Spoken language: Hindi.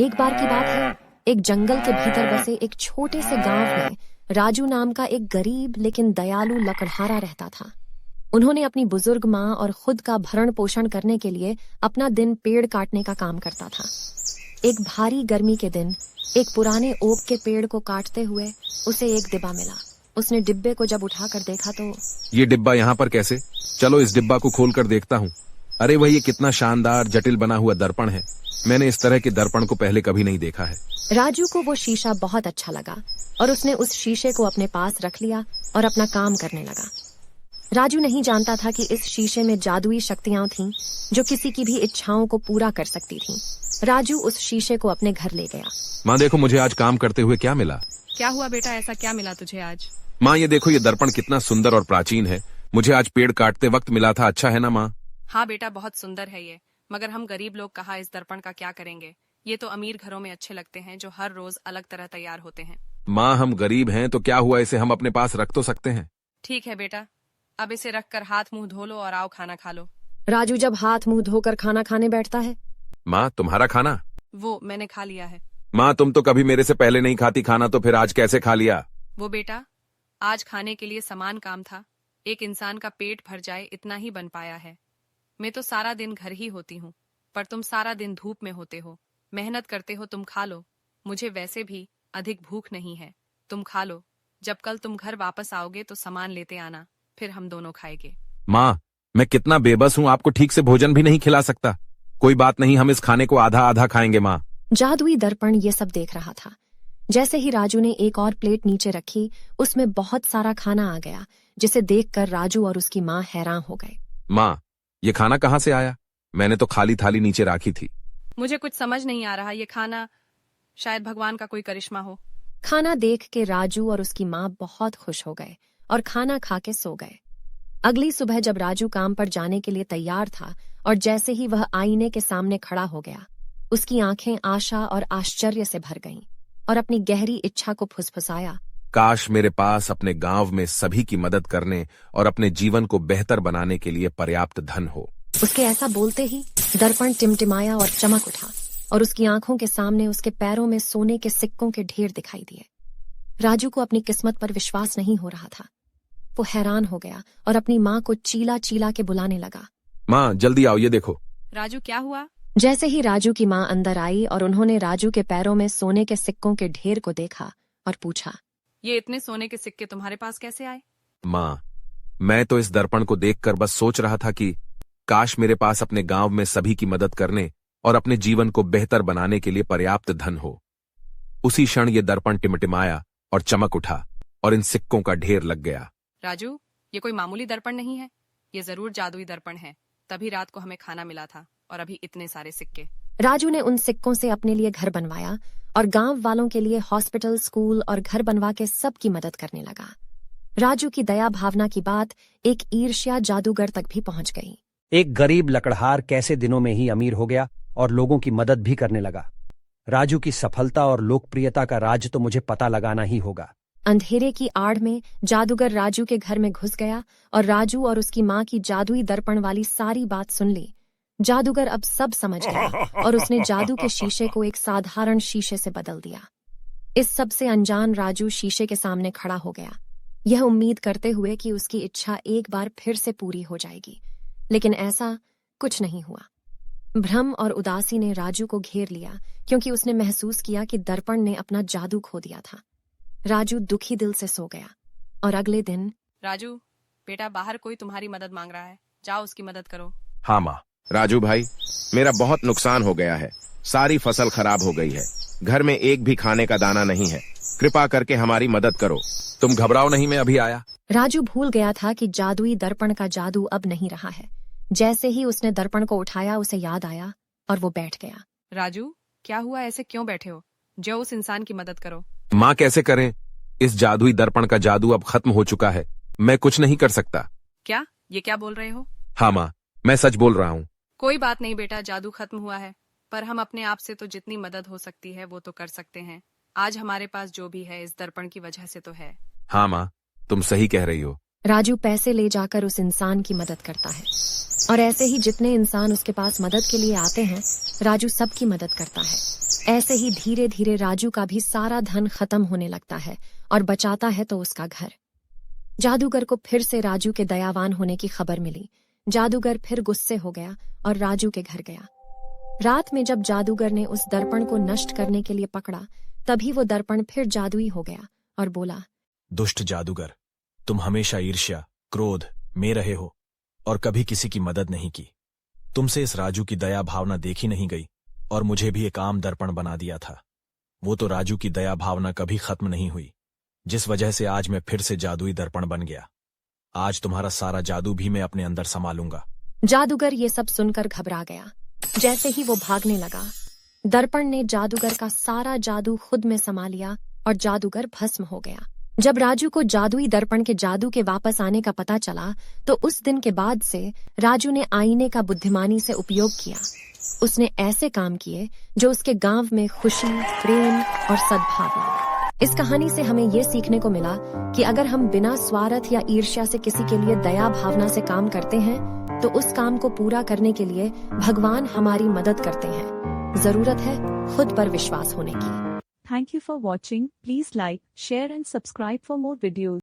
एक बार की बात है, एक जंगल के भीतर बसे एक छोटे से गांव में राजू नाम का एक गरीब लेकिन दयालु लकड़हारा रहता था। उन्होंने अपनी बुजुर्ग माँ और खुद का भरण पोषण करने के लिए अपना दिन पेड़ काटने का काम करता था। एक भारी गर्मी के दिन एक पुराने ओक के पेड़ को काटते हुए उसे एक डिब्बा मिला। उसने डिब्बे को जब उठाकर देखा तो ये डिब्बा यहाँ पर कैसे? चलो इस डिब्बा को खोल कर देखता हूँ। अरे वह ये कितना शानदार जटिल बना हुआ दर्पण है। मैंने इस तरह के दर्पण को पहले कभी नहीं देखा है। राजू को वो शीशा बहुत अच्छा लगा और उसने उस शीशे को अपने पास रख लिया और अपना काम करने लगा। राजू नहीं जानता था कि इस शीशे में जादुई शक्तियां थीं जो किसी की भी इच्छाओं को पूरा कर सकती थीं। राजू उस शीशे को अपने घर ले गया। माँ देखो मुझे आज काम करते हुए क्या मिला। क्या हुआ बेटा, ऐसा क्या मिला तुझे आज? माँ ये देखो, ये दर्पण कितना सुंदर और प्राचीन है। मुझे आज पेड़ काटते वक्त मिला था। अच्छा है ना माँ? हाँ बेटा, बहुत सुंदर है ये, मगर हम गरीब लोग कहाँ इस दर्पण का क्या करेंगे? ये तो अमीर घरों में अच्छे लगते हैं जो हर रोज अलग तरह तैयार होते हैं। माँ हम गरीब हैं तो क्या हुआ, इसे हम अपने पास रख तो सकते हैं। ठीक है बेटा, अब इसे रखकर हाथ मुंह धो लो और आओ खाना खा लो। राजू जब हाथ मुंह धोकर खाना खाने बैठता है। माँ तुम्हारा खाना? वो मैंने खा लिया है। माँ तुम तो कभी मेरे से पहले नहीं खाती खाना, तो फिर आज कैसे खा लिया? वो बेटा, आज खाने के लिए समान काम था। एक इंसान का पेट भर जाए इतना ही बन पाया है। मैं तो सारा दिन घर ही होती हूँ, पर तुम सारा दिन धूप में होते हो, मेहनत करते हो। तुम खा लो, मुझे वैसे भी अधिक भूख नहीं है। तुम खा लो, जब कल तुम घर वापस आओगे तो सामान लेते आना, फिर हम दोनों खाएंगे। माँ मैं कितना बेबस हूँ, आपको ठीक से भोजन भी नहीं खिला सकता। कोई बात नहीं, हम इस खाने को आधा आधा खाएंगे। माँ जादुई दर्पण ये सब देख रहा था। जैसे ही राजू ने एक और प्लेट नीचे रखी, उसमें बहुत सारा खाना आ गया, जिसे देखकर राजू और उसकी माँ हैरान हो गए। माँ ये खाना कहाँ से आया? मैंने तो खाली थाली नीचे रखी थी। मुझे कुछ समझ नहीं आ रहा। ये खाना शायद भगवान का कोई करिश्मा हो। खाना देख के राजू और उसकी माँ बहुत खुश हो गए और खाना खा के सो गए। अगली सुबह जब राजू काम पर जाने के लिए तैयार था और जैसे ही वह आईने के सामने खड़ा हो गया, उसकी आंखें आशा और आश्चर्य से भर गईं और अपनी गहरी इच्छा को फुसफुसाया। काश मेरे पास अपने गांव में सभी की मदद करने और अपने जीवन को बेहतर बनाने के लिए पर्याप्त धन हो। उसके ऐसा बोलते ही दर्पण टिमटिमाया और चमक उठा और उसकी आंखों के सामने उसके पैरों में सोने के सिक्कों के ढेर दिखाई दिए। राजू को अपनी किस्मत पर विश्वास नहीं हो रहा था। वो हैरान हो गया और अपनी माँ को चीला चीला के बुलाने लगा। माँ जल्दी आओ, ये देखो। राजू क्या हुआ? जैसे ही राजू की माँ अंदर आई और उन्होंने राजू के पैरों में सोने के सिक्कों के ढेर को देखा और पूछा, ये इतने सोने के सिक्के तुम्हारे पास कैसे आए? माँ मैं तो इस दर्पण को देखकर बस सोच रहा था कि काश मेरे पास अपने गांव में सभी की मदद करने और अपने जीवन को बेहतर बनाने के लिए पर्याप्त धन हो। उसी क्षण ये दर्पण टिमटिमाया और चमक उठा और इन सिक्कों का ढेर लग गया। राजू ये कोई मामूली दर्पण नहीं है, ये जरूर जादुई दर्पण है। तभी रात को हमें खाना मिला था और अभी इतने सारे सिक्के। राजू ने उन सिक्कों से अपने लिए घर बनवाया और गांव वालों के लिए हॉस्पिटल, स्कूल और घर बनवा के सबकी मदद करने लगा। राजू की दया भावना की बात एक ईर्ष्या जादूगर तक भी पहुंच गई। एक गरीब लकड़हार कैसे दिनों में ही अमीर हो गया और लोगों की मदद भी करने लगा। राजू की सफलता और लोकप्रियता का राज तो मुझे पता लगाना ही होगा। अंधेरे की आड़ में जादूगर राजू के घर में घुस गया और राजू और उसकी माँ की जादुई दर्पण वाली सारी बात सुन ली। जादूगर अब सब समझ गया और उसने जादू के शीशे को एक साधारण शीशे से बदल दिया। इस सब से अनजान राजू शीशे के सामने खड़ा हो गया, यह उम्मीद करते हुए कि उसकी इच्छा एक बार फिर से पूरी हो जाएगी, लेकिन ऐसा कुछ नहीं हुआ। भ्रम और उदासी ने राजू को घेर लिया क्योंकि उसने महसूस किया कि दर्पण ने अपना जादू खो दिया था। राजू दुखी दिल से सो गया और अगले दिन। राजू बेटा, बाहर कोई तुम्हारी मदद मांग रहा है, जाओ उसकी मदद करो। हाँ माँ। राजू भाई, मेरा बहुत नुकसान हो गया है। सारी फसल खराब हो गई है। घर में एक भी खाने का दाना नहीं है। कृपा करके हमारी मदद करो। तुम घबराओ नहीं, मैं अभी आया। राजू भूल गया था कि जादुई दर्पण का जादू अब नहीं रहा है। जैसे ही उसने दर्पण को उठाया, उसे याद आया और वो बैठ गया। राजू क्या हुआ, ऐसे क्यों बैठे हो? जो उस इंसान की मदद करो। माँ कैसे करें? इस जादुई दर्पण का जादू अब खत्म हो चुका है, मैं कुछ नहीं कर सकता। क्या? ये क्या बोल रहे हो? हाँ माँ, मैं सच बोल रहा हूँ। कोई बात नहीं बेटा, जादू खत्म हुआ है, पर हम अपने आप से तो जितनी मदद हो सकती है वो तो कर सकते हैं। आज हमारे पास जो भी है इस दर्पण की वजह से तो है। हाँ माँ, तुम सही कह रही हो। राजू पैसे ले जाकर उस इंसान की मदद करता है और ऐसे ही जितने इंसान उसके पास मदद के लिए आते हैं, राजू सबकी मदद करता है। ऐसे ही धीरे धीरे राजू का भी सारा धन खत्म होने लगता है और बचाता है तो उसका घर। जादूगर को फिर से राजू के दयावान होने की खबर मिली। जादूगर फिर गुस्से हो गया और राजू के घर गया। रात में जब जादूगर ने उस दर्पण को नष्ट करने के लिए पकड़ा, तभी वो दर्पण फिर जादुई हो गया और बोला, दुष्ट जादूगर, तुम हमेशा ईर्ष्या, क्रोध में रहे हो और कभी किसी की मदद नहीं की। तुमसे इस राजू की दया भावना देखी नहीं गई और मुझे भी एक आम दर्पण बना दिया था। वो तो राजू की दया भावना कभी खत्म नहीं हुई, जिस वजह से आज मैं फिर से जादुई दर्पण बन गया। आज तुम्हारा सारा जादू भी मैं अपने अंदर संभालूंगा। जादूगर ये सब सुनकर घबरा गया। जैसे ही वो भागने लगा, दर्पण ने जादूगर का सारा जादू खुद में समा लिया और जादूगर भस्म हो गया। जब राजू को जादुई दर्पण के जादू के वापस आने का पता चला, तो उस दिन के बाद से राजू ने आईने का बुद्धिमानी से उपयोग किया। उसने ऐसे काम किए जो उसके गांव में खुशी, प्रेम और सद्भाव लाए। इस कहानी से हमें ये सीखने को मिला कि अगर हम बिना स्वार्थ या ईर्ष्या से किसी के लिए दया भावना से काम करते हैं, तो उस काम को पूरा करने के लिए भगवान हमारी मदद करते हैं। जरूरत है खुद पर विश्वास होने की। Thank you for watching. Please like, share and subscribe for more videos.